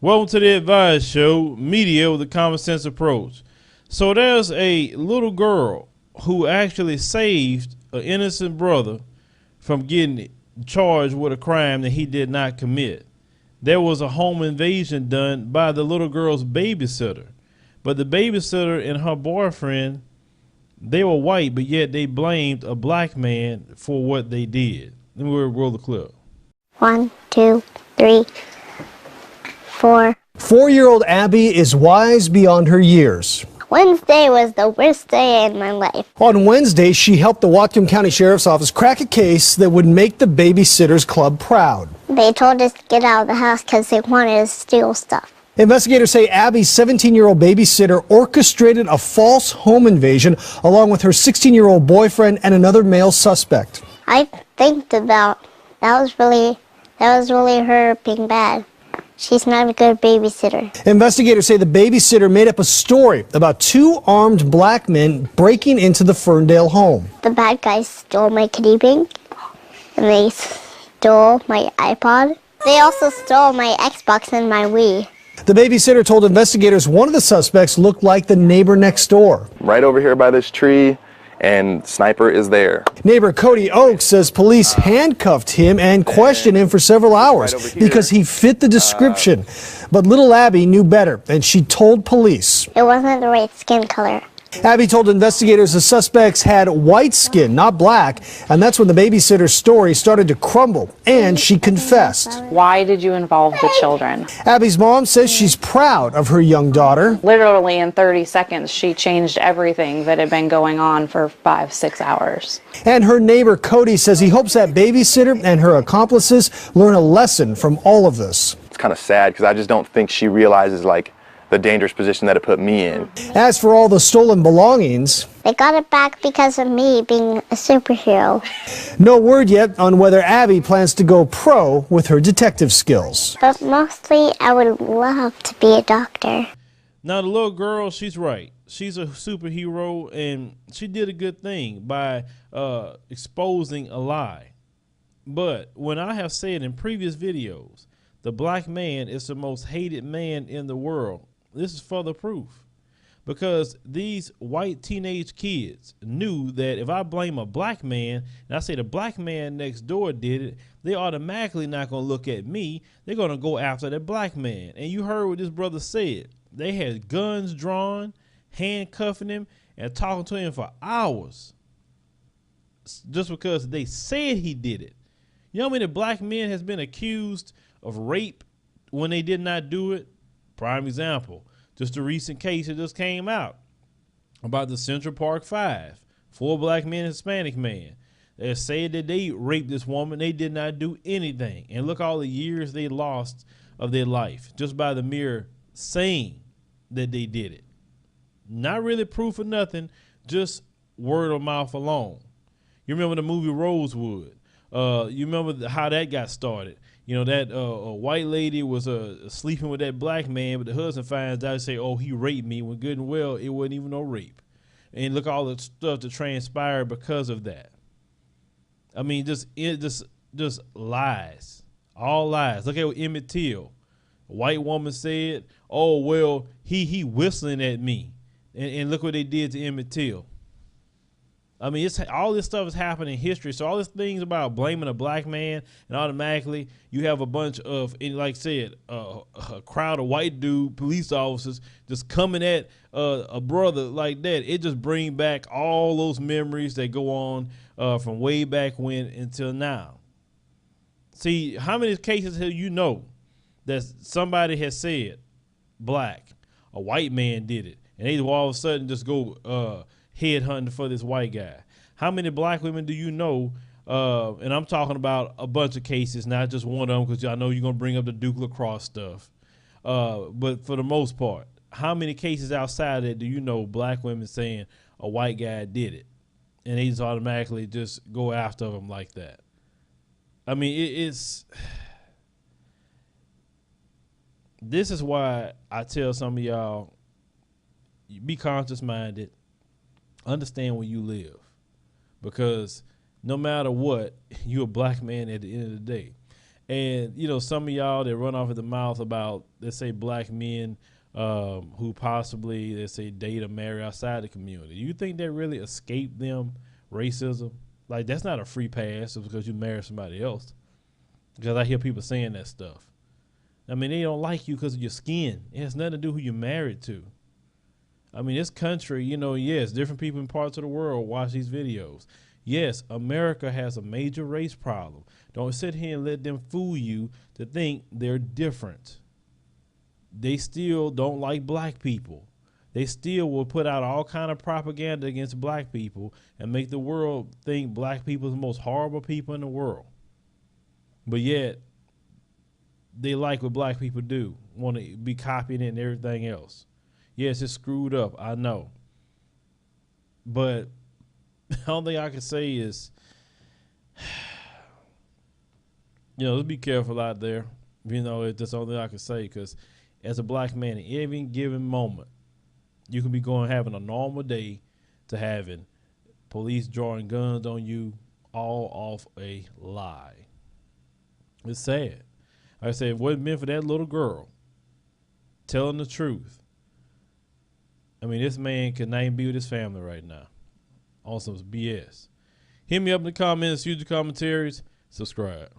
Welcome to the Advice Show, media with a common sense approach. So there's a little girl who actually saved an innocent brother from getting charged with a crime that he did not commit. There was a home invasion done by the little girl's babysitter. But the babysitter and her boyfriend, they were white, but yet they blamed a black man for what they did. Then we'll roll the clip. 1, 2, 3, 4. 4-year-old Abby is wise beyond her years. Wednesday was the worst day in my life. On Wednesday, she helped the Whatcom County Sheriff's Office crack a case that would make the Babysitters Club proud. They told us to get out of the house because they wanted to steal stuff. Investigators say Abby's 17-year-old babysitter orchestrated a false home invasion along with her 16-year-old boyfriend and another male suspect. I think about that was really her being bad. She's not a good babysitter. Investigators say the babysitter made up a story about 2 armed black men breaking into the Ferndale home. The bad guys stole my kitty bank, and they stole my iPod. They also stole my Xbox and my Wii. The babysitter told investigators one of the suspects looked like the neighbor next door. Right over here by this tree, and Sniper is there. Neighbor Cody Oaks says police handcuffed him and questioned him for several hours because he fit the description. But little Abby knew better, and she told police. It wasn't the right skin color. Abby told investigators the suspects had white skin, not black, and that's when the babysitter's story started to crumble, and she confessed. Why did you involve the children? Abby's mom says she's proud of her young daughter. Literally in 30 seconds, she changed everything that had been going on for 5-6 hours. And her neighbor Cody says he hopes that babysitter and her accomplices learn a lesson from all of this. It's kind of sad because I just don't think she realizes the dangerous position that it put me in. As for all the stolen belongings, They got it back because of me being a superhero. no word yet on whether Abby plans to go pro with her detective skills. But mostly, I would love to be a doctor. Now, the little girl, she's right. She's a superhero, and she did a good thing by exposing a lie. But when I have said in previous videos, the black man is the most hated man in the world, this is further proof. Because these white teenage kids knew that if I blame a black man, and I say the black man next door did it, they automatically not going to look at me. They're going to go after that black man. And you heard what this brother said. They had guns drawn, handcuffing him, and talking to him for hours. Just because they said he did it. You know how many black men has been accused of rape when they did not do it? Prime example. Just a recent case that just came out about the Central Park 5. 4 black men and a Hispanic man. They said that they raped this woman. They did not do anything. And look all the years they lost of their life just by the mere saying that they did it. Not really proof of nothing, just word of mouth alone. You remember the movie Rosewood. You remember how that got started. You know, that a white lady was sleeping with that black man, but the husband finds out and say, oh, he raped me, when good and well, it wasn't even no rape. And look all the stuff that transpired because of that. I mean, just lies. All lies. Look at what Emmett Till, a white woman, said, oh, well, he whistling at me. And look what they did to Emmett Till. I mean, all this stuff is happening in history. So all these things about blaming a black man, and automatically you have a bunch of, like I said, a crowd of white police officers just coming at a brother like that. It just brings back all those memories that go on from way back when until now. See, how many cases have you know that somebody has said black, a white man did it, and they all of a sudden just go headhunting for this white guy? How many black women do you know? And I'm talking about a bunch of cases, not just one of them, because I know you're going to bring up the Duke lacrosse stuff. But for the most part, how many cases outside of that do you know black women saying a white guy did it? And they just automatically just go after them like that. I mean, this is why I tell some of y'all, be conscious minded. Understand where you live, because no matter what, you're a black man at the end of the day. And, you know, some of y'all that run off at the mouth about, let's say, black men who possibly, let's say, date or marry outside the community. You think that really escaped them racism? Like, that's not a free pass just because you marry somebody else. Because I hear people saying that stuff. I mean, they don't like you because of your skin. It has nothing to do who you're married to. I mean, this country, you know, yes, different people in parts of the world watch these videos. Yes, America has a major race problem. Don't sit here and let them fool you to think they're different. They still don't like black people. They still will put out all kind of propaganda against black people and make the world think black people are the most horrible people in the world. But yet, they like what black people do, want to be copying it and everything else. Yes, it's screwed up, I know. But the only thing I can say is, you know, let's be careful out there. You know, that's the only thing I can say, because as a black man, in every given moment, you can be having a normal day to having police drawing guns on you, all off a lie. It's sad. Like I said, it wasn't meant for that little girl telling the truth. I mean, this man could not even be with his family right now on some BS. Hit me up in the comments, use the commentaries, subscribe.